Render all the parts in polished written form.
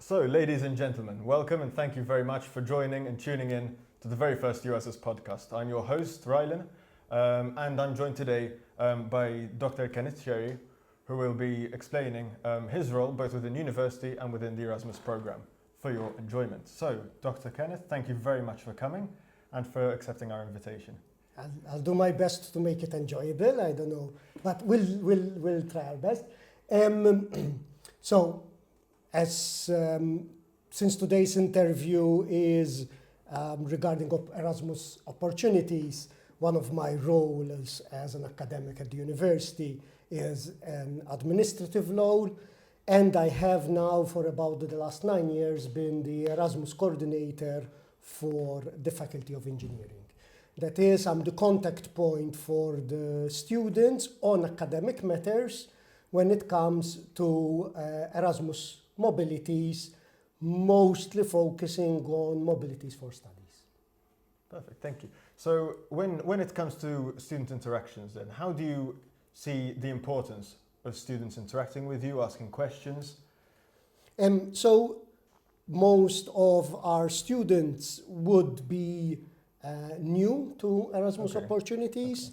So, ladies and gentlemen, welcome and thank you very much for joining and tuning in to the very first USS podcast. I'm your host, Rylan, and I'm joined today by Dr. Kenneth Scerri, who will be explaining his role both within university and within the Erasmus program for your enjoyment. So, Dr. Kenneth, thank you very much for coming and for accepting our invitation. I'll do my best to make it enjoyable. I don't know, but we'll try our best. Since today's interview is regarding Erasmus opportunities, one of my roles as an academic at the university is an administrative role, and I have now for about the last 9 years been the Erasmus coordinator for the Faculty of Engineering. That is, I'm the contact point for the students on academic matters when it comes to Erasmus mobilities, mostly focusing on mobilities for studies. Perfect, thank you. So when it comes to student interactions then, how do you see the importance of students interacting with you, asking questions? So most of our students would be new to Erasmus opportunities,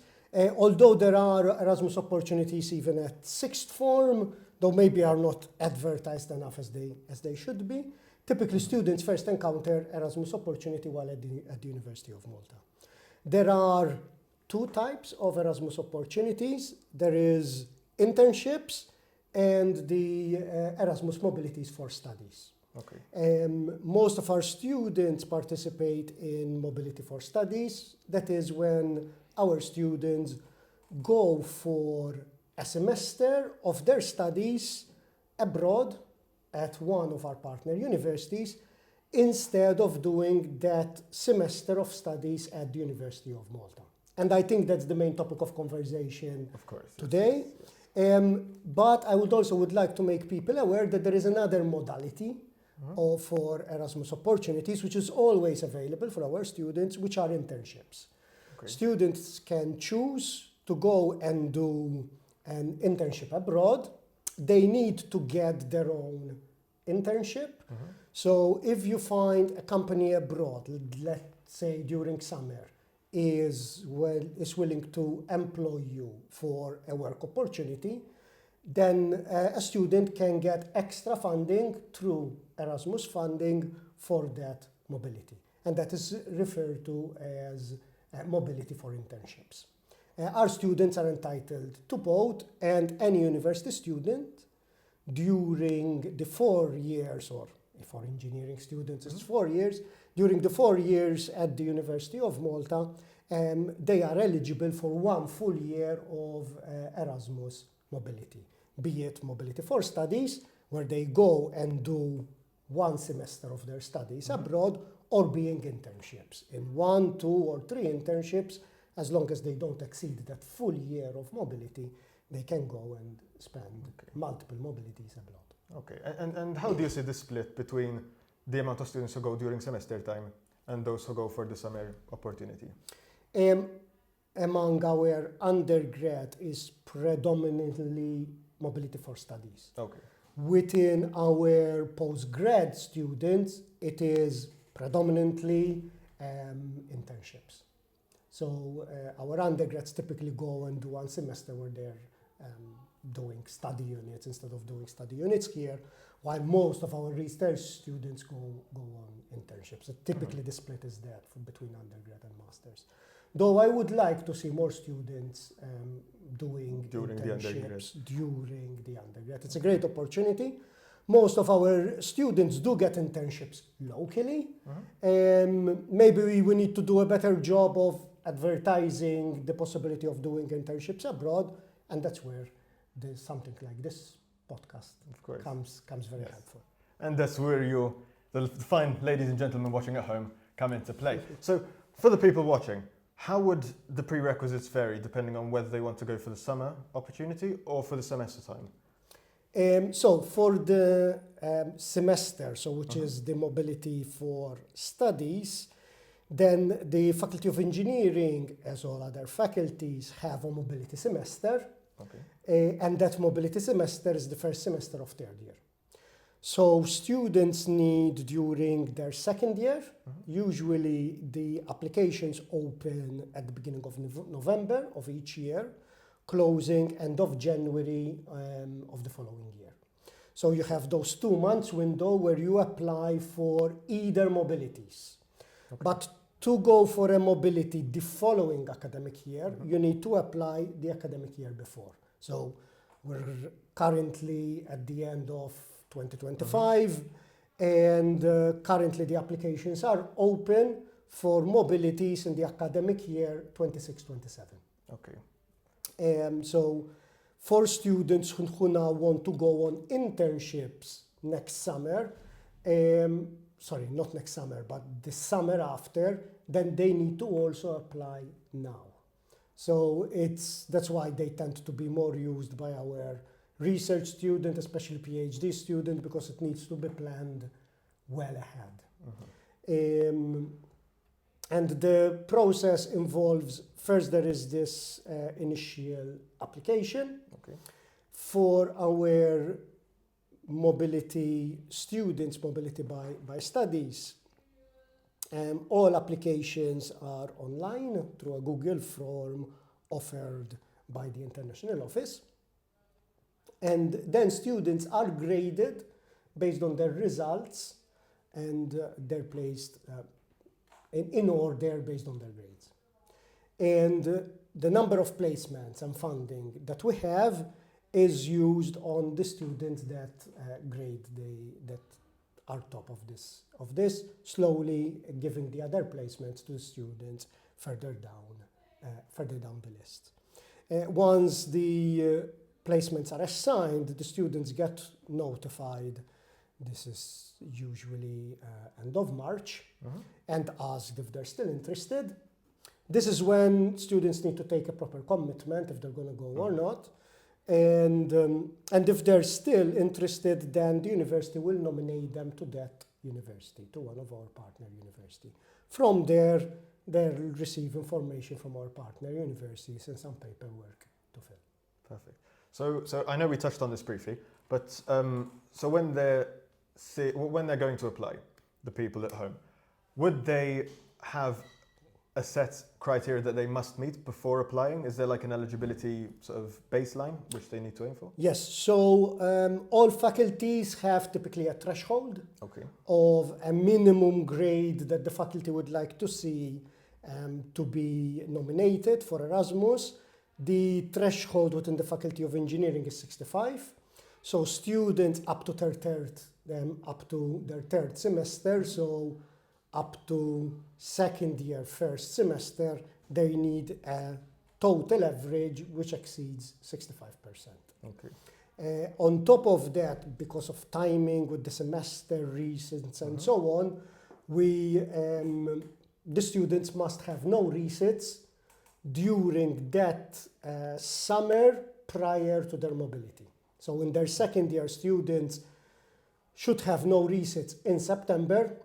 although there are Erasmus opportunities even at sixth form, though maybe are not advertised enough as they should be. Typically, students first encounter Erasmus opportunity while at the University of Malta. There are two types of Erasmus opportunities. There is internships and the Erasmus mobilities for studies. Okay. Most of our students participate in mobility for studies. That is when our students go for a semester of their studies abroad at one of our partner universities instead of doing that semester of studies at the University of Malta. And I think that's the main topic of conversation today. But I would like to make people aware that there is another modality for Erasmus opportunities, which is always available for our students, which are internships. Okay. Students can choose to go and do an internship abroad. They need to get their own internship. So if you find a company abroad, let's say during summer, is willing to employ you for a work opportunity, then a student can get extra funding through Erasmus funding for that mobility. And that is referred to as mobility for internships. Our students are entitled to both, and any university student during the 4 years, or for engineering students it's 4 years, during the 4 years at the University of Malta, they are eligible for 1 full year of Erasmus mobility. Be it mobility for studies, where they go and do 1 semester of their studies abroad, or being internships in 1, 2, or 3 internships. As long as they don't exceed that full year of mobility, they can go and spend multiple mobilities abroad. Okay, and how do you see the split between the amount of students who go during semester time and those who go for the summer opportunity? Among our undergrad is predominantly mobility for studies. Okay. Within our postgrad students, it is predominantly internships. So our undergrads typically go and do 1 semester where they're doing study units instead of doing study units here, while most of our research students go on internships. So typically the split is that between undergrad and masters. Though I would like to see more students doing internships during the undergrad. It's a great opportunity. Most of our students do get internships locally. Maybe we need to do a better job of advertising the possibility of doing internships abroad, and that's where something like this podcast comes very helpful. And that's where you, the fine ladies and gentlemen watching at home, come into play. So for the people watching, how would the prerequisites vary depending on whether they want to go for the summer opportunity or for the semester time? So for the semester, which is the mobility for studies, then the Faculty of Engineering, as all other faculties, have a mobility semester. And that mobility semester is the first semester of third year. So students need during their second year, usually the applications open at the beginning of November of each year, closing end of January of the following year. So you have those 2 months window where you apply for either mobilities. Okay. But to go for a mobility the following academic year, you need to apply the academic year before. So we're currently at the end of 2025, and currently the applications are open for mobilities in the academic year 26-27. Okay. So for students who now want to go on internships next summer, sorry, not next summer, but the summer after, then they need to also apply now. So that's why they tend to be more used by our research student, especially PhD student, because it needs to be planned well ahead. And the process involves, first there is this initial application. Okay. For our mobility students, mobility by studies, all applications are online through a Google form offered by the International Office. And then students are graded based on their results, and they're placed in order based on their grades. And the number of placements and funding that we have is used on the students that that are top of this, slowly giving the other placements to students further down the list. Once the placements are assigned, the students get notified. This is usually end of March, and asked if they're still interested. This is when students need to take a proper commitment if they're going to go or not. And if they're still interested, then the university will nominate them to that university, to one of our partner university. From there, they'll receive information from our partner universities and some paperwork to fill. Perfect. So I know we touched on this briefly, but so when they're going to apply, the people at home, would they have a set criteria that they must meet before applying? Is there like an eligibility sort of baseline which they need to aim for? Yes, so all faculties have typically a threshold of a minimum grade that the faculty would like to see to be nominated for Erasmus. The threshold within the Faculty of Engineering is 65. So students up to their third semester, so up to second year, first semester, they need a total average which exceeds 65%. Okay. On top of that, because of timing with the semester resits and so on, the students must have no resits during that summer prior to their mobility. So in their second year, students should have no resits in September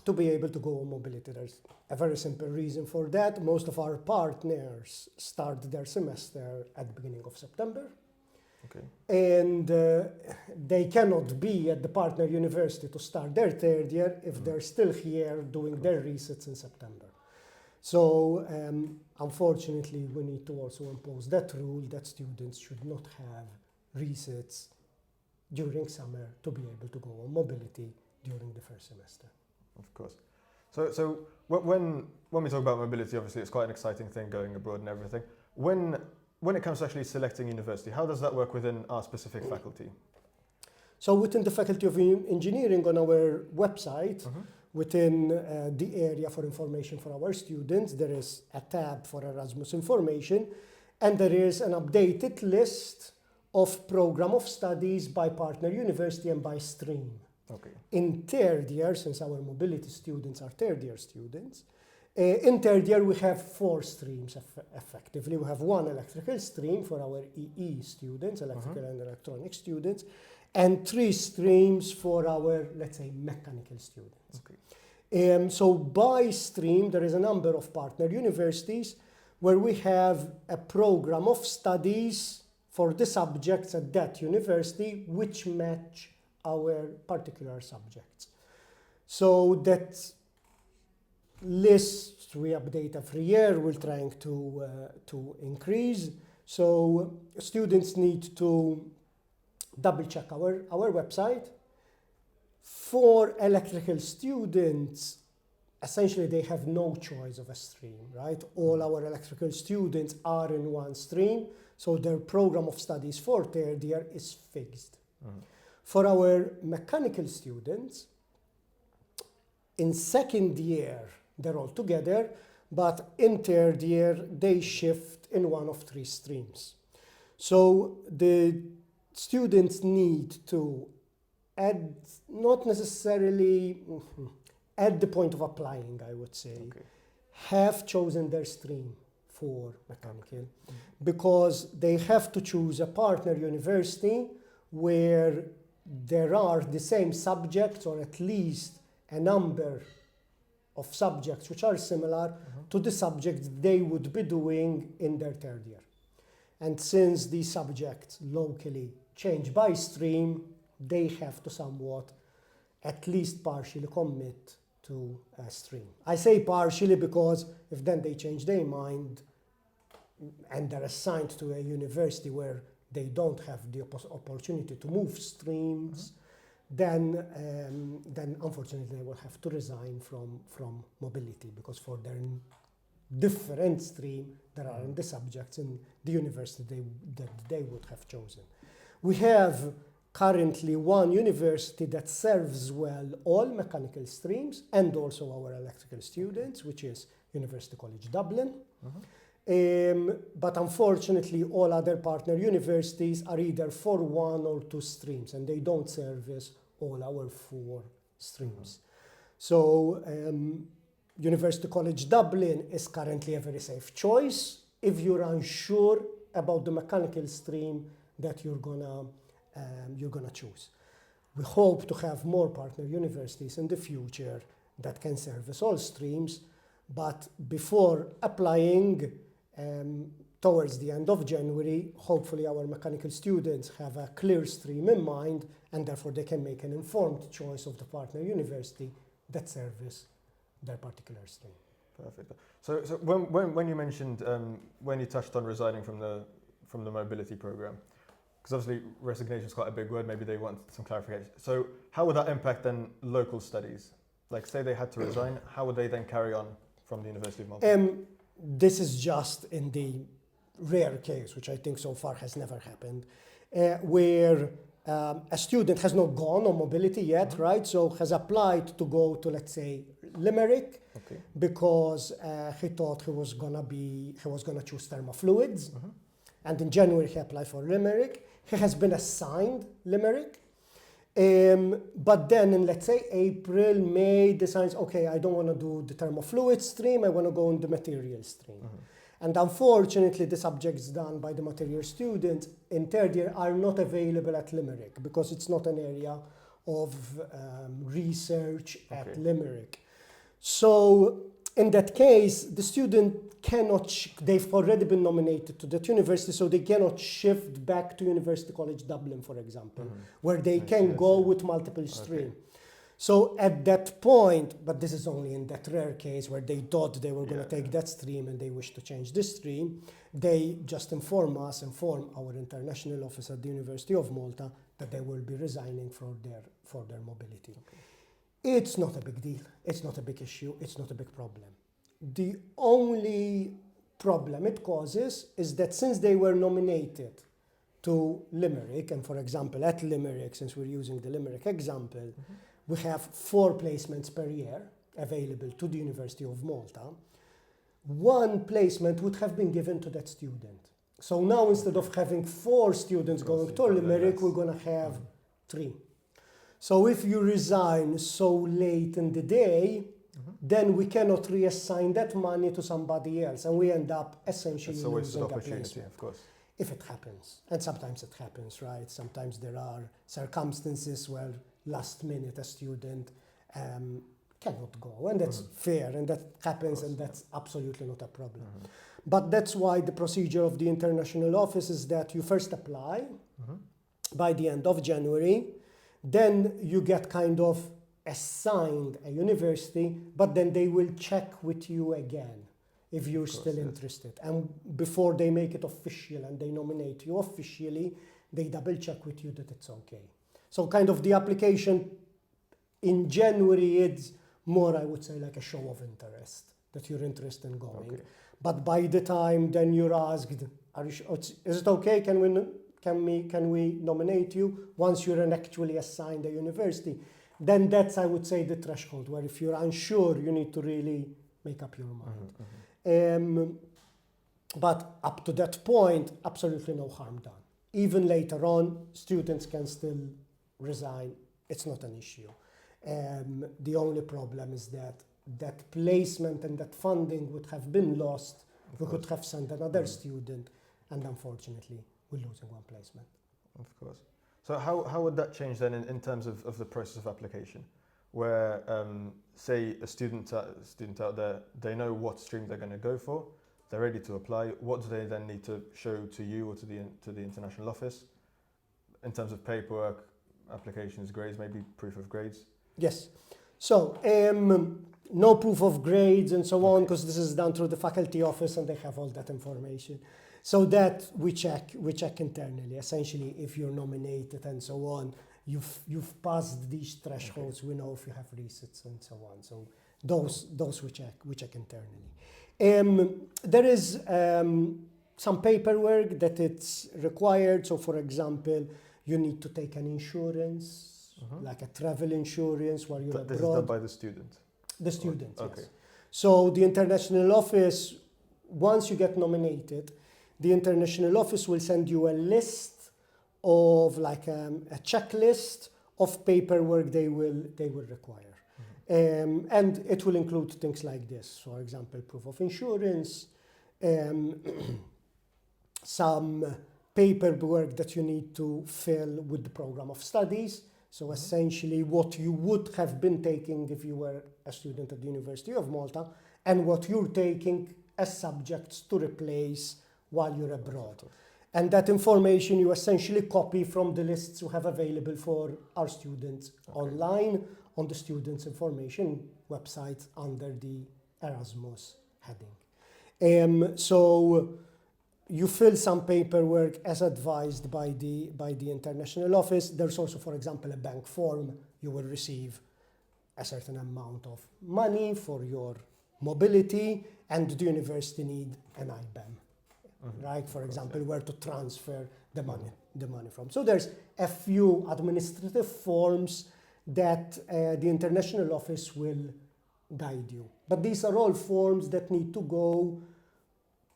to be able to go on mobility. There's a very simple reason for that. Most of our partners start their semester at the beginning of September. Okay. And they cannot be at the partner university to start their third year if they're still here doing their resits in September. So unfortunately, we need to also impose that rule that students should not have resits during summer to be able to go on mobility during the first semester. Of course. So when we talk about mobility, obviously it's quite an exciting thing going abroad and everything. When it comes to actually selecting university, how does that work within our specific faculty? So within the Faculty of Engineering on our website, within the area for information for our students, there is a tab for Erasmus information, and there is an updated list of program of studies by partner university and by stream. Okay. In third year, since our mobility students are third year students, in third year we have 4 streams effectively. We have 1 electrical stream for our EE students, electrical and electronic students, and 3 streams for our, let's say, mechanical students. Okay. So by stream, there is a number of partner universities where we have a program of studies for the subjects at that university which match our particular subjects. So that list we update every year. We're trying to increase. So students need to double check our website. For electrical students, essentially they have no choice of a stream, right? All our electrical students are in one stream, so their program of studies for third year is fixed. For our mechanical students, in second year, they're all together, but in third year, they shift in one of three streams. So the students need to add, not necessarily at the point of applying, I would say, have chosen their stream for mechanical, because they have to choose a partner university where there are the same subjects, or at least a number of subjects which are similar to the subjects they would be doing in their third year. And since these subjects locally change by stream, they have to somewhat, at least partially, commit to a stream. I say partially because if then they change their mind and they're assigned to a university where they don't have the opportunity to move streams, then unfortunately they will have to resign from mobility, because for their different stream there are the subjects in the university that they would have chosen. We have currently one university that serves well all mechanical streams and also our electrical students, which is University College Dublin. But unfortunately, all other partner universities are either for one or two streams, and they don't service all our four streams. So University College Dublin is currently a very safe choice if you're unsure about the mechanical stream that you're gonna choose. We hope to have more partner universities in the future that can service all streams, but before applying, towards the end of January, hopefully our mechanical students have a clear stream in mind, and therefore they can make an informed choice of the partner university that service their particular stream. Perfect. So when you mentioned, when you touched on resigning from the mobility program, because obviously resignation is quite a big word, maybe they want some clarification. So how would that impact then local studies? Like say they had to resign, how would they then carry on from the University of Malta? This is just in the rare case, which I think so far has never happened, where a student has not gone on mobility yet, right? So has applied to go to, let's say, Limerick, because he thought he was gonna choose thermofluids, and in January he applied for Limerick. He has been assigned Limerick, but then in, let's say, April, May, decides, okay, I don't want to do the thermofluid stream, I want to go in the material stream. And unfortunately, the subjects done by the material students in third year are not available at Limerick, because it's not an area of research at Limerick. So in that case, the student cannot, they've already been nominated to that university, so they cannot shift back to University College Dublin, for example, where they can go with multiple stream. So at that point, but this is only in that rare case where they thought they were going to take that stream and they wish to change this stream, they just inform our international office at the University of Malta that they will be resigning for their mobility. It's not a big deal, it's not a big issue, it's not a big problem. The only problem it causes is that since they were nominated to Limerick, and for example at Limerick, since we're using the Limerick example, we have 4 placements per year available to the University of Malta. 1 placement would have been given to that student. So now instead of having 4 students going to Limerick, we're going to have 3. So if you resign so late in the day, then we cannot reassign that money to somebody else, and we end up essentially losing a placement. Of course. If it happens, and sometimes it happens, right? Sometimes there are circumstances where last minute a student cannot go, and that's fair, and that happens, and that's absolutely not a problem. But that's why the procedure of the international office is that you first apply by the end of January, then you get kind of assigned a university, but then they will check with you again if you're still interested. And before they make it official and they nominate you officially, they double check with you that it's okay. So kind of the application in January is more, I would say, like a show of interest, that you're interested in going. Okay. But by the time then you're asked, is it okay? Can we nominate you? Once you're actually assigned a university, then that's, I would say, the threshold where if you're unsure, you need to really make up your mind. But up to that point, absolutely no harm done. Even later on, students can still resign. It's not an issue. The only problem is that placement and that funding would have been lost. We could have sent another student, and unfortunately, we're losing one placement. Of course. So how would that change then in terms of the process of application? Where, say, a student out there, they know what stream they're going to go for, they're ready to apply. What do they then need to show to you or to the international office in terms of paperwork, applications, grades, maybe proof of grades? Yes. So no proof of grades and so on, because this is done through the faculty office and they have all that information. So that we check internally. Essentially, if you're nominated and so on, you've passed these thresholds. We know if you have resits and so on. So those we check internally. There is some paperwork that it's required. So for example, you need to take an insurance, like a travel insurance while you're abroad. This is done by the student? The student, yes. Okay. So the international office, once you get nominated, the international office will send you a list of like a checklist of paperwork they will require. And it will include things like this. For example, proof of insurance, some paperwork that you need to fill with the program of studies. So essentially what you would have been taking if you were a student at the University of Malta and what you're taking as subjects to replace while you're abroad. And that information you essentially copy from the lists we have available for our students online on the students' information website under the Erasmus heading. So you fill some paperwork as advised by the international office. There's also, for example, a bank form. You will receive a certain amount of money for your mobility, and the university need an IBAN. Right, for example, where to transfer the money from. So there's a few administrative forms that the international office will guide you. But these are all forms that need to go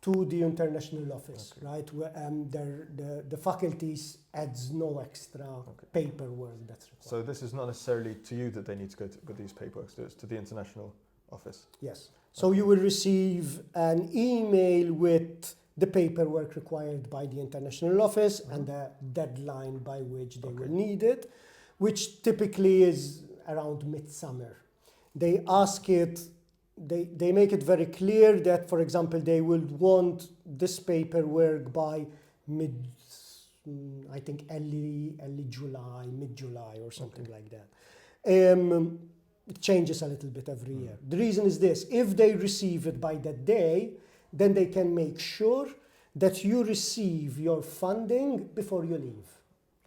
to the international office, right? The faculties adds no extra paperwork that's required. So this is not necessarily to you that they need to go to these paperwork, it's to the international office? Yes. So you will receive an email with the paperwork required by the international office and the deadline by which they will need it, which typically is around midsummer. They ask it, they make it very clear that, for example, they will want this paperwork by early July, mid-July or something like that. It changes a little bit every year. The reason is this: if they receive it by that day, then they can make sure that you receive your funding before you leave.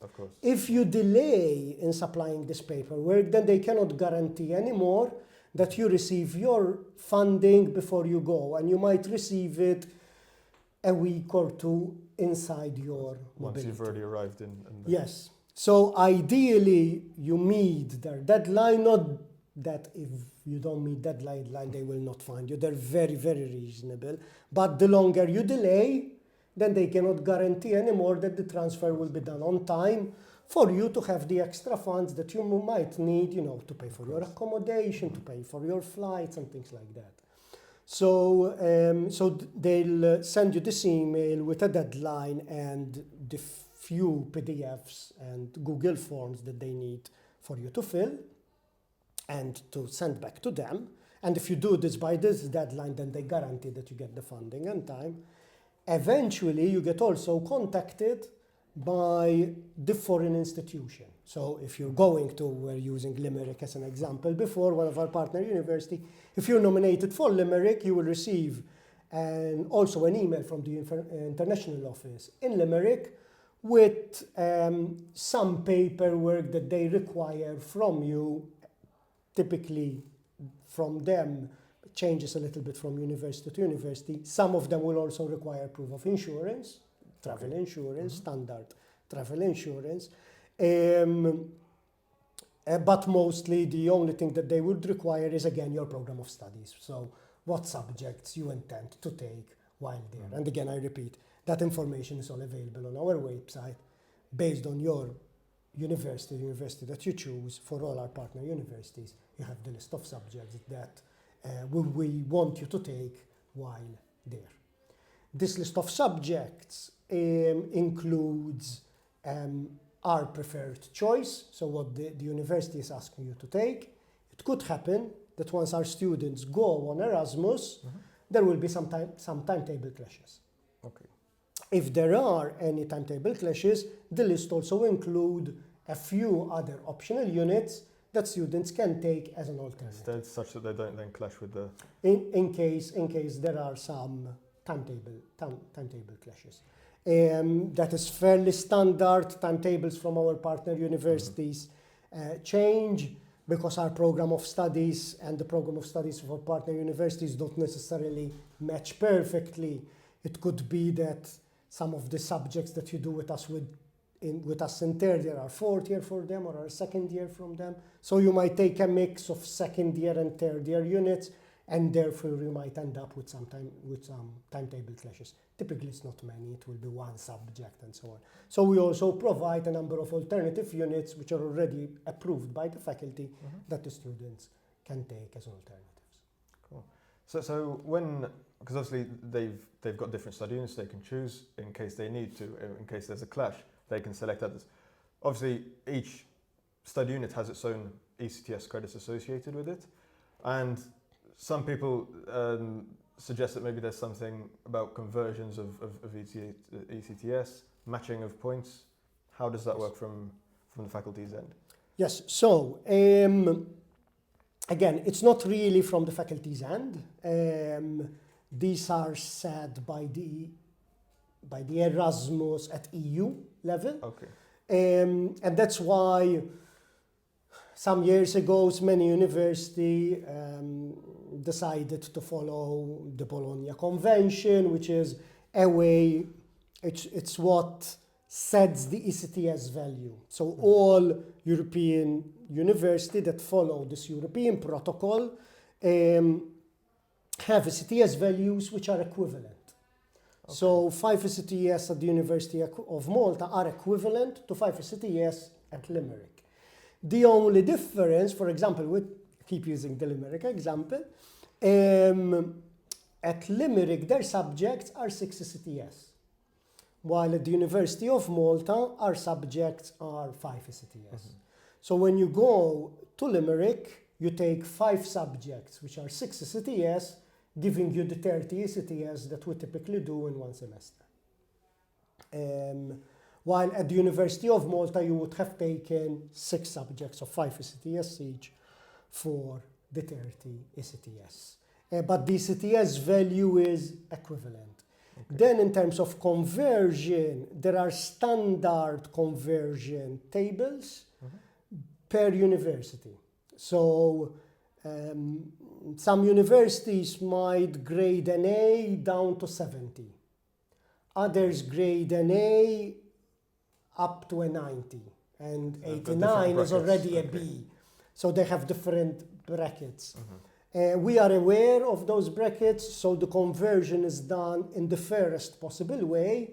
Of course. If you delay in supplying this paperwork, then they cannot guarantee anymore that you receive your funding before you go, and you might receive it a week or two inside your mobility. Once you've already arrived in Yes. So ideally, you meet their deadline, not that if you don't meet deadline, they will not find you. They're very, very reasonable. But the longer you delay, then they cannot guarantee anymore that the transfer will be done on time for you to have the extra funds that you might need, to pay for your accommodation, to pay for your flights and things like that. So, they'll send you this email with a deadline and the few PDFs and Google Forms that they need for you to fill and to send back to them. And if you do this by this deadline, then they guarantee that you get the funding on time. Eventually, you get also contacted by the foreign institution. So if you're going to, we're using Limerick as an example before, one of our partner university, if you're nominated for Limerick, you will receive also an email from the international office in Limerick with some paperwork that they require from you, typically from them. It changes a little bit from university to university. Some of them will also require proof of insurance, travel insurance, standard travel insurance. But mostly the only thing that they would require is, again, your program of studies. So what subjects you intend to take while there. And again, I repeat, that information is all available on our website based on your university that you choose. For all our partner universities, you have the list of subjects that we want you to take while there. This list of subjects includes our preferred choice, so what the university is asking you to take. It could happen that once our students go on Erasmus, there will be some timetable clashes. Okay. If there are any timetable clashes, the list also include a few other optional units that students can take as an alternative. Instead, such that they don't then clash with the... In case there are some timetable clashes. That is fairly standard. Timetables from our partner universities change because our program of studies and the program of studies of our partner universities don't necessarily match perfectly. It could be that some of the subjects that you do with us in third year are fourth year for them or are second year from them. So you might take a mix of second year and third year units, and therefore you might end up with some timetable clashes. Typically it's not many, it will be one subject and so on. So we also provide a number of alternative units which are already approved by the faculty that the students can take as alternatives. Cool. So when, because obviously they've got different study units they can choose in case they need to, in case there's a clash, they can select others. Obviously each study unit has its own ECTS credits associated with it, and some people suggest that maybe there's something about conversions of ECTS, matching of points. How does that work from the faculty's end? Yes, so again, it's not really from the faculty's end. These are set by the Erasmus at EU level. Okay. And that's why some years ago, many universities decided to follow the Bologna Convention, which is a way, it's what sets the ECTS value. So all European universities that follow this European protocol have ECTS values which are equivalent. Okay. So 5 ECTS at the University of Malta are equivalent to 5 ECTS at Limerick. The only difference, for example, keep using the Limerick example, at Limerick their subjects are 6 ECTS, while at the University of Malta our subjects are 5 ECTS. So when you go to Limerick, you take 5 subjects which are 6 ECTS, giving you the 30 ECTS that we typically do in one semester. While at the University of Malta, you would have taken 6 subjects of 5 ECTS each for the 30 ECTS. But the ECTS value is equivalent. Okay. Then in terms of conversion, there are standard conversion tables per university. So some universities might grade an A down to 70. Others grade an A up to a 90, and 89 is already a B. So they have different brackets. We are aware of those brackets, so the conversion is done in the fairest possible way.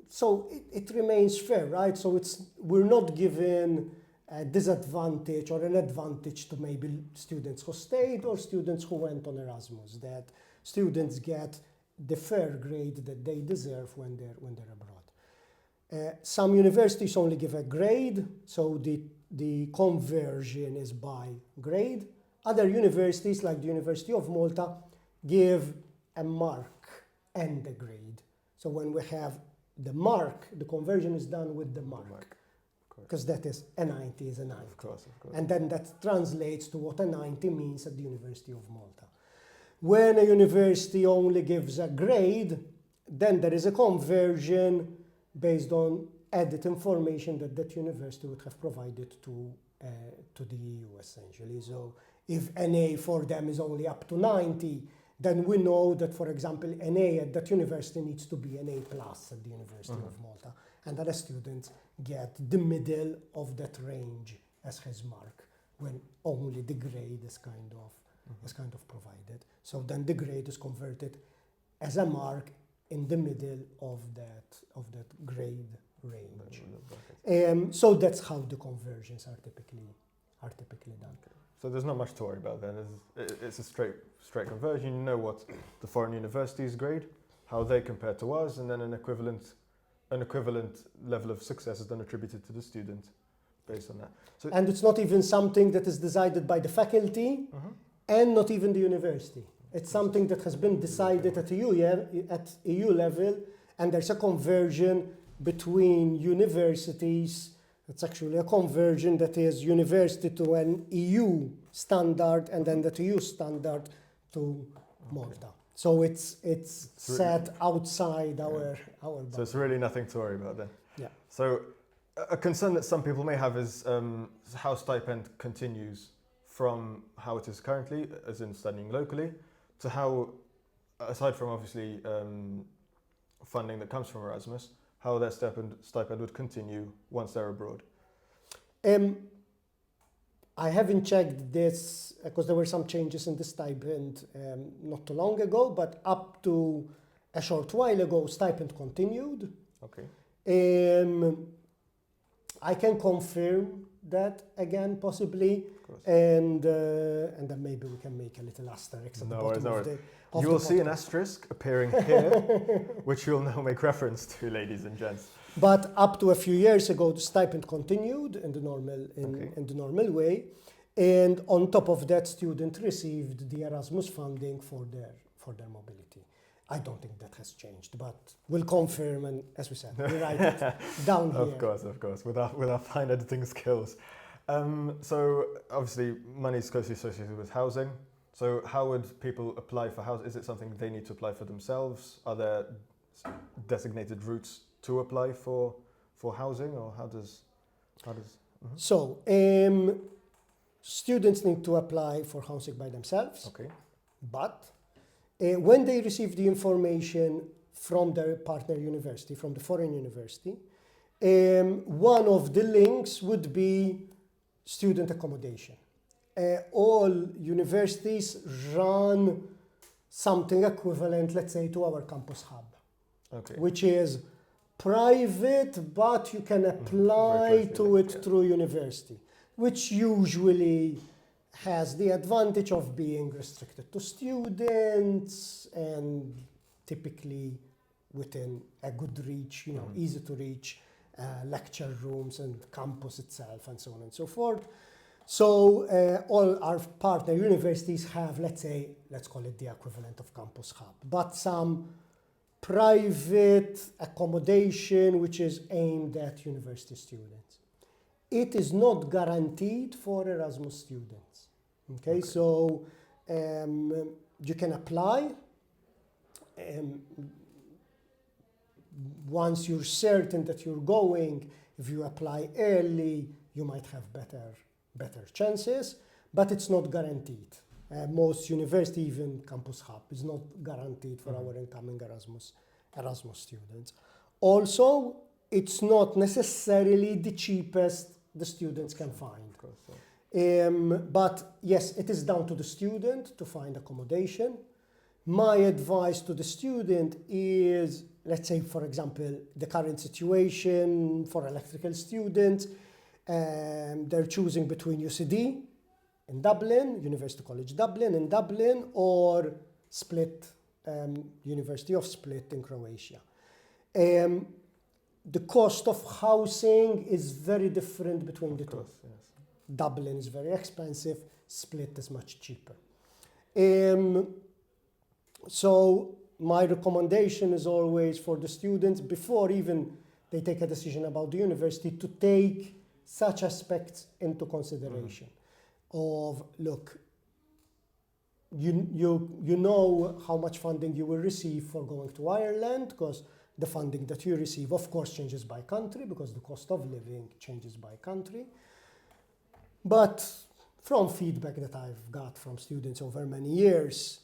So it remains fair, right? So we're not given a disadvantage or an advantage to maybe students who stayed or students who went on Erasmus, that students get the fair grade that they deserve when they're abroad. Some universities only give a grade, so the conversion is by grade. Other universities, like the University of Malta, give a mark and a grade. So when we have the mark, the conversion is done with the mark. Of course. Because that is a 90 is a 90. Of course. And then that translates to what a 90 means at the University of Malta. When a university only gives a grade, then there is a conversion based on added information that that university would have provided to the EU, essentially. So if NA for them is only up to 90, then we know that, for example, NA at that university needs to be an A+ at the University of Malta, and that the students get the middle of that range as his mark, when only the grade is kind of provided. So then the grade is converted as a mark in the middle of that grade range. So that's how the conversions are typically done. So there's not much to worry about then. It's a straight conversion. You know what the foreign university's grade, how they compare to us, and then an equivalent level of success is then attributed to the student based on that. So, And it's not even something that is decided by the faculty and not even the university. It's something that has been decided at EU level, and there's a conversion between universities. It's actually a conversion that is university to an EU standard and then the EU standard to Malta. So it's set outside our So it's really nothing to worry about then. Yeah. So a concern that some people may have is how stipend continues from how it is currently, as in studying locally, to how, aside from obviously funding that comes from Erasmus, how their stipend would continue once they're abroad. I haven't checked this because there were some changes in the stipend not too long ago, but up to a short while ago, stipend continued. Okay. I can confirm that again, possibly, and then maybe we can make a little asterisk at the bottom of the. You will see an asterisk appearing here, which you'll now make reference to, ladies and gents. But up to a few years ago, the stipend continued in the normal way, and on top of that, students received the Erasmus funding for their mobility. I don't think that has changed, but we'll confirm, and as we said, we write it down here. Of course, with our fine editing skills. So obviously, money is closely associated with housing. So how would people apply for housing? Is it something they need to apply for themselves? Are there designated routes to apply for housing, or how does? So students need to apply for housing by themselves. Okay. But when they receive the information from their partner university, from the foreign university, one of the links would be student accommodation. All universities run something equivalent, let's say, to our campus hub, which is private, but you can apply to it through university, which usually has the advantage of being restricted to students and typically within a good reach, easy to reach, lecture rooms and campus itself and so on and so forth. So all our partner universities have, let's call it the equivalent of campus hub, but some private accommodation which is aimed at university students. It is not guaranteed for Erasmus students. Okay. So you can apply. Once you're certain that you're going, if you apply early, you might have better chances, but it's not guaranteed. Most university, even campus hub, is not guaranteed for our incoming Erasmus students. Also, it's not necessarily the cheapest the students can find. Of course, yeah. But yes, it is down to the student to find accommodation. My advice to the student is, let's say, for example, the current situation for electrical students, they're choosing between UCD in Dublin, University College Dublin in Dublin, or Split, University of Split in Croatia. The cost of housing is very different between the two. Yes. Dublin is very expensive, Split is much cheaper. So my recommendation is always for the students, before even they take a decision about the university, to take such aspects into consideration. Of, look, you know how much funding you will receive for going to Ireland, because the funding that you receive, of course, changes by country, because the cost of living changes by country. But from feedback that I've got from students over many years,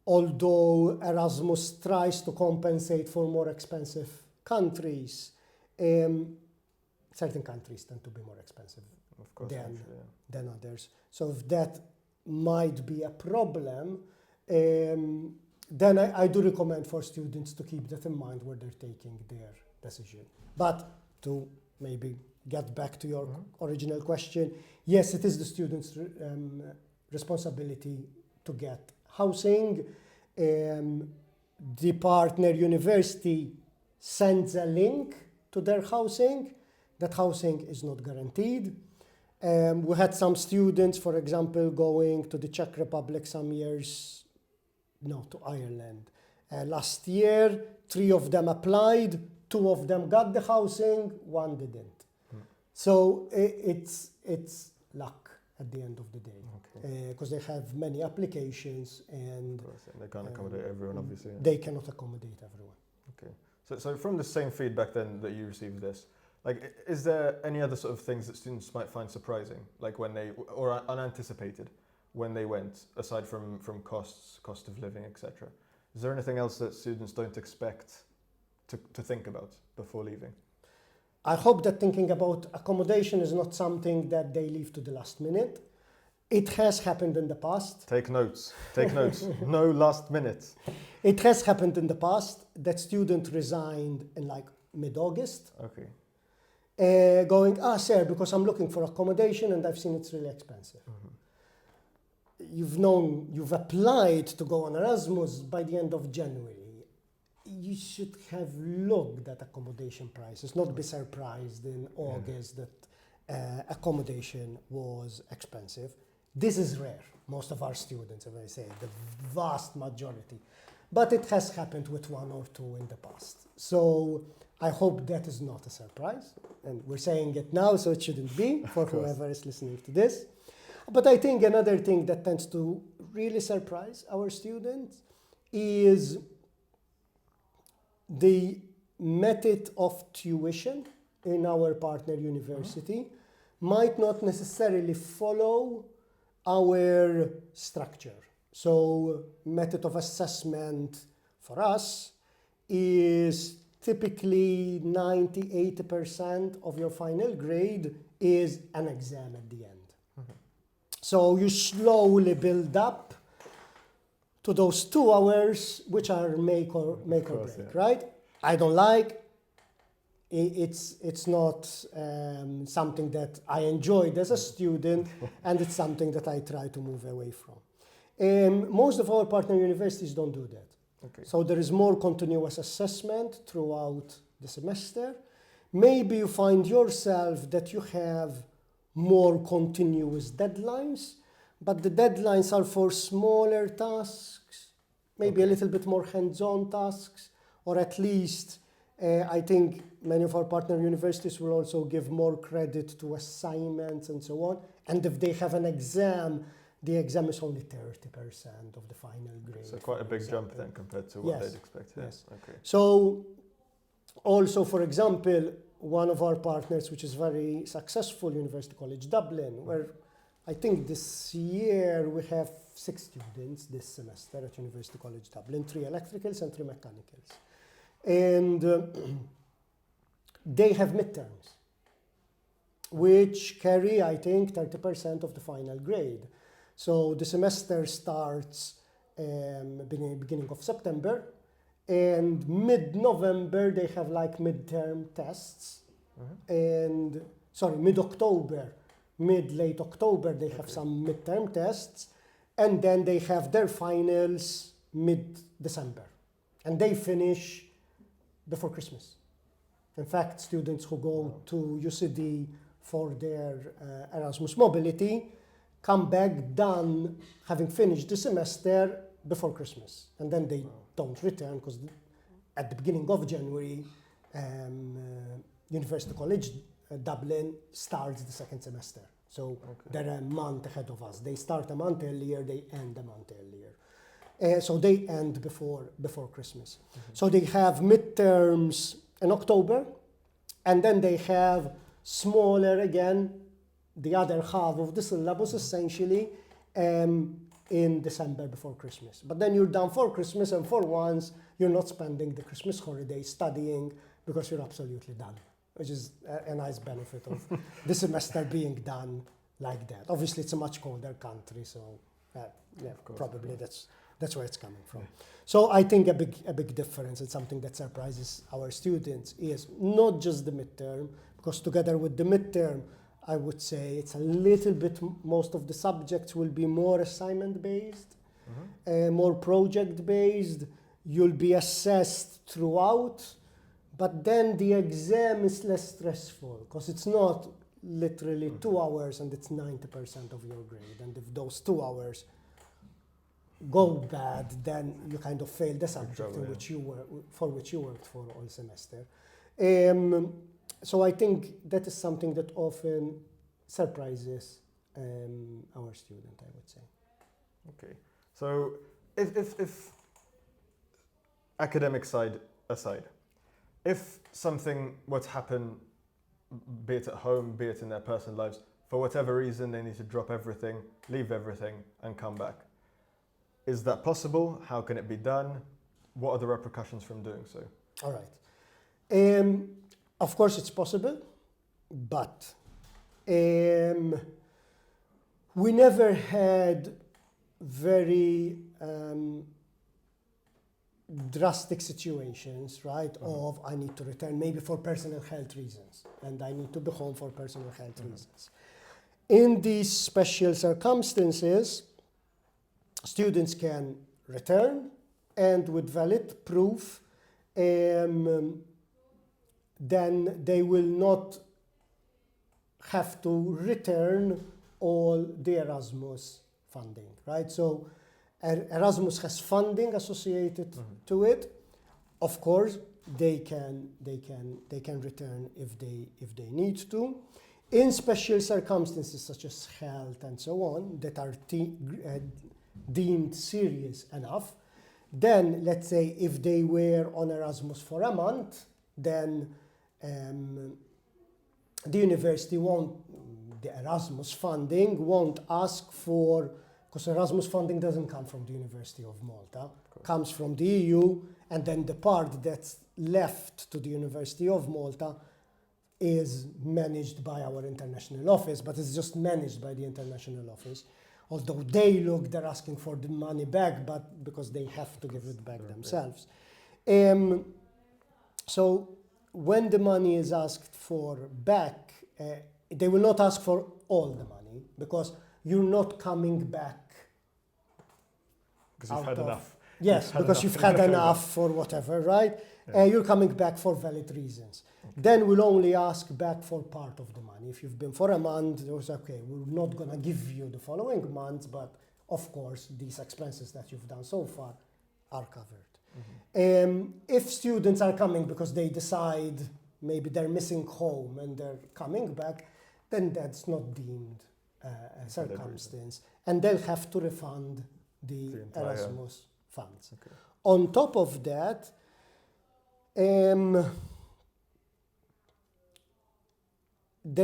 although Erasmus tries to compensate for more expensive countries, certain countries tend to be more expensive Of course, than others. So if that might be a problem, then I do recommend for students to keep that in mind when they're taking their decision. But to maybe get back to your original question, yes, it is the student's responsibility to get housing. The partner university sends a link to their housing. That housing is not guaranteed. We had some students, for example, going to the Czech Republic some years, no, to Ireland. Last year, 3 of them applied, 2 of them got the housing, 1 didn't. So it's luck at the end of the day, because they have many applications and they can't accommodate everyone, obviously. They cannot accommodate everyone. Okay. So from the same feedback then that you received this, like, is there any other sort of things that students might find surprising, like when they, or unanticipated when they went, aside from costs, cost of living, etc.? Is there anything else that students don't expect to think about before leaving? I hope that thinking about accommodation is not something that they leave to the last minute. It has happened in the past. Take notes. Take notes. No last minute. It has happened in the past that student resigned in like mid-August. Okay. Going, sir, because I'm looking for accommodation and I've seen it's really expensive. You've applied to go on Erasmus by the end of January. You should have looked at accommodation prices, not be surprised in August that accommodation was expensive. This is rare. Most of our students, as I say, the vast majority. But it has happened with 1 or 2 in the past. So I hope that is not a surprise. And we're saying it now, so it shouldn't be for whoever is listening to this. But I think another thing that tends to really surprise our students is the method of tuition in our partner university might not necessarily follow our structure. So method of assessment for us is typically 90-80% of your final grade is an exam at the end. So you slowly build up to those 2 hours, which are make or break, right? I don't like. It's not something that I enjoyed as a student, and it's something that I try to move away from. Most of our partner universities don't do that. Okay. So there is more continuous assessment throughout the semester. Maybe you find yourself that you have more continuous deadlines, but the deadlines are for smaller tasks, maybe a little bit more hands-on tasks, or at least I think many of our partner universities will also give more credit to assignments and so on. And if they have an exam, the exam is only 30% of the final grade. So quite a big jump then compared to what they'd expect. Yes. Okay. So also, for example, one of our partners, which is very successful, University College Dublin, where I think this year we have 6 students this semester at University College Dublin, 3 electricals and 3 mechanicals. And they have midterms, which carry, I think, 30% of the final grade. So the semester starts beginning of September, and mid-November they have like midterm tests, and mid-October, late October they have some midterm tests, and then they have their finals mid-December, and they finish before Christmas. In fact, students who go to UCD for their Erasmus mobility come back done, having finished the semester before Christmas, and then they don't return because at the beginning of January, University College Dublin starts the second semester. So they're a month ahead of us. They start a month earlier, they end a month earlier. So they end before Christmas. So they have midterms in October, and then they have smaller again, the other half of the syllabus essentially, in December before Christmas. But then you're done for Christmas, and for once, you're not spending the Christmas holiday studying because you're absolutely done, which is a nice benefit of the semester being done like that. Obviously, it's a much colder country, so probably that's where it's coming from. So I think a big difference, and something that surprises our students, is not just the midterm, because together with the midterm, I would say it's a little bit, most of the subjects will be more assignment-based, more project-based. You'll be assessed throughout, but then the exam is less stressful because it's not literally 2 hours and it's 90% of your grade. And if those 2 hours go bad, then you kind of fail the subject for which you worked for all semester. So I think that is something that often surprises our student, I would say. Okay, so if academic side aside, if something were to happen, be it at home, be it in their personal lives, for whatever reason they need to drop everything, leave everything and come back, is that possible? How can it be done? What are the repercussions from doing so? All right. Of course it's possible, but we never had very drastic situations, right, of I need to return maybe for personal health reasons and I need to be home for personal health reasons. In these special circumstances, students can return, and with valid proof, then they will not have to return all the Erasmus funding, right? So Erasmus has funding associated to it. Of course, they can return if they need to. In special circumstances such as health and so on that are deemed serious enough, then let's say if they were on Erasmus for a month, then the university the Erasmus funding won't ask for, because Erasmus funding doesn't come from the University of Malta, comes from the EU, and then the part that's left to the University of Malta is managed by our international office, but it's just managed by the international office. Although they're asking for the money back, but because they have to give it back themselves. So when the money is asked for back, they will not ask for all the money because you're not coming back. Because you've had enough. Yes, because you've had enough or whatever, right? Yeah. You're coming back for valid reasons. Okay. Then we'll only ask back for part of the money. If you've been for a month, it was okay, we're not going to give you the following months, but of course, these expenses that you've done so far are covered. If students are coming because they decide maybe they're missing home and they're coming back, then that's not deemed a circumstance. And they'll have to refund the Erasmus funds. Okay. On top of that, there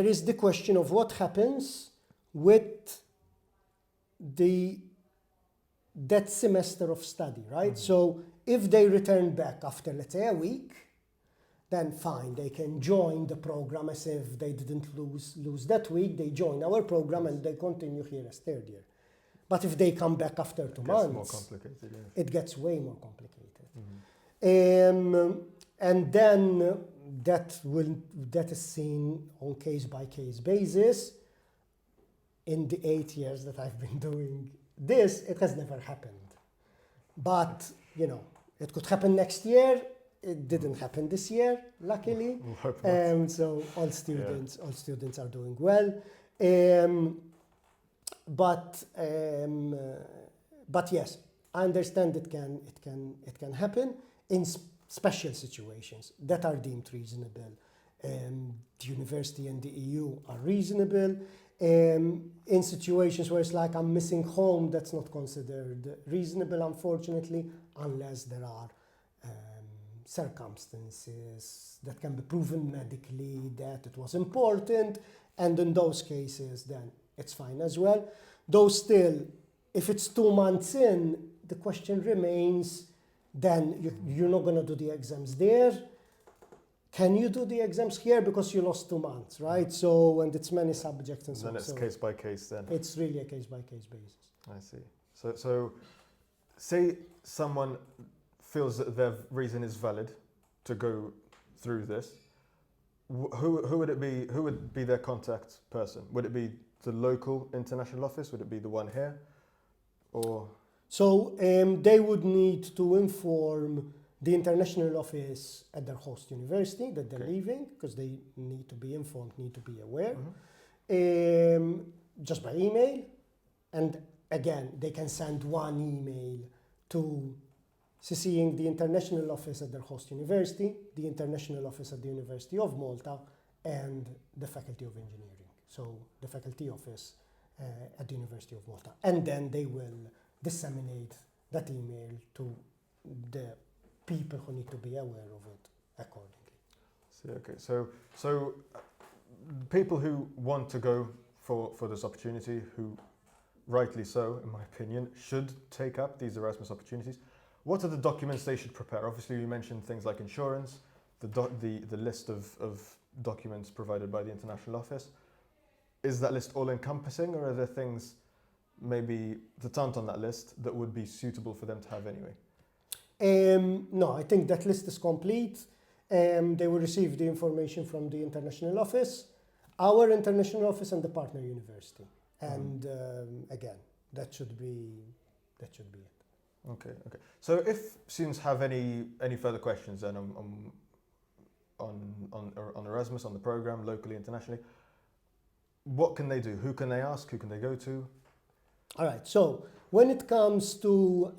is the question of what happens with that semester of study, right? So if they return back after, let's say, a week, then fine, they can join the program as if they didn't lose that week. They join our program and they continue here as third year. But if they come back after 2 months, more complicated, yes. It gets way more complicated. And then that is seen on case-by-case basis. In the 8 years that I've been doing this, it has never happened. But, it could happen next year. It didn't happen this year, luckily. We'll hope not. So all students are doing well. But yes, I understand it can happen in special situations that are deemed reasonable. The university and the EU are reasonable. In situations where it's like I'm missing home, that's not considered reasonable, unfortunately, unless there are circumstances that can be proven medically that it was important, and in those cases then it's fine as well. Though still, if it's 2 months in, the question remains, then you're not going to do the exams there. Can you do the exams here because you lost 2 months, right? So, and it's many subjects and so on. Then it's case by case then. It's really a case by case basis. I see. So say someone feels that their reason is valid to go through this. Who would it be? Who would be their contact person? Would it be the local international office? Would it be the one here? Or so they would need to inform the international office at their host university that they're leaving, because they need to be informed, need to be aware, just by email. And again, they can send one email to CCing the international office at their host university, the international office at the University of Malta, and the Faculty of Engineering. So the faculty office at the University of Malta. And then they will disseminate that email to the people who need to be aware of it accordingly. see, okay. So people who want to go for this opportunity, who rightly so, in my opinion, should take up these Erasmus opportunities. What are the documents they should prepare? Obviously, you mentioned things like insurance, the list of documents provided by the international office. Is that list all-encompassing, or are there things maybe that aren't on that list that would be suitable for them to have anyway? No, I think that list is complete. They will receive the information from the international office, our international office, and the partner university. And again, that should be it. Okay. So if students have any further questions then on Erasmus, on the program, locally, internationally, what can they do? Who can they ask? Who can they go to? All right. So when it comes to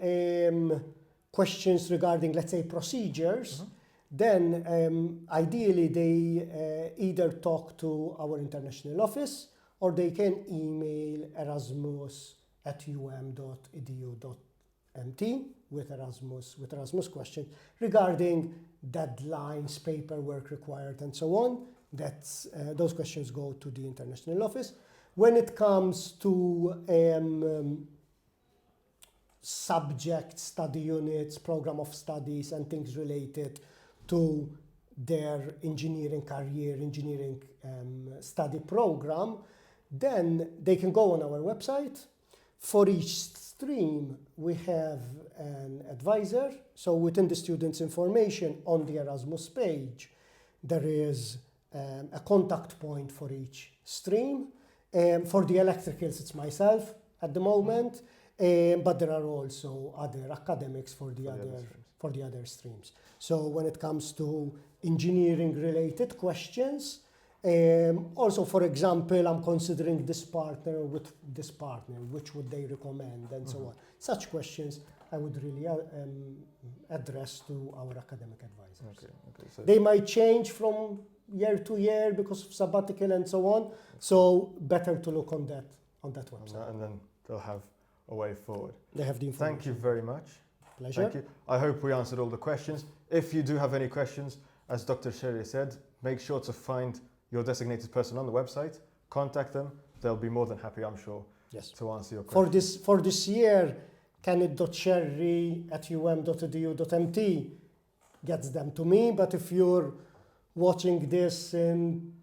questions regarding, let's say, procedures, then ideally they either talk to our international office, or they can email erasmus@um.edu.mt with Erasmus questions regarding deadlines, paperwork required, and so on. That's those questions go to the international office. When it comes to subject, study units, program of studies, and things related to their engineering career, engineering study program, then they can go on our website. For each stream, we have an advisor. So within the student's information on the Erasmus page, there is a contact point for each stream. For the electricals, it's myself at the moment, but there are also other academics for the other streams. So when it comes to engineering-related questions, also, for example, I'm considering this partner with this partner, which would they recommend, and so on. Such questions I would really address to our academic advisors. Okay. So they might change from year to year because of sabbatical and so on. So better to look on that website. And then they'll have a way forward. They have the information. Thank you very much. Pleasure. Thank you. I hope we answered all the questions. If you do have any questions, as Dr. Scerri said, make sure to find your designated person on the website, contact them. They'll be more than happy, I'm sure, to answer your questions. For this year, Kenneth.Scerri@um.edu.mt gets them to me, but if you're watching this in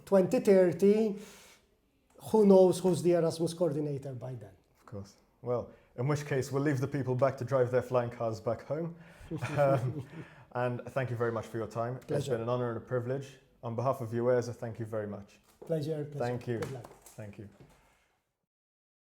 2030, who knows who's the Erasmus coordinator by then? Of course. Well, in which case, we'll leave the people back to drive their flying cars back home. And thank you very much for your time. Pleasure. It's been an honor and a privilege. On behalf of UAS, thank you very much. Pleasure. Thank you. Good luck. Thank you.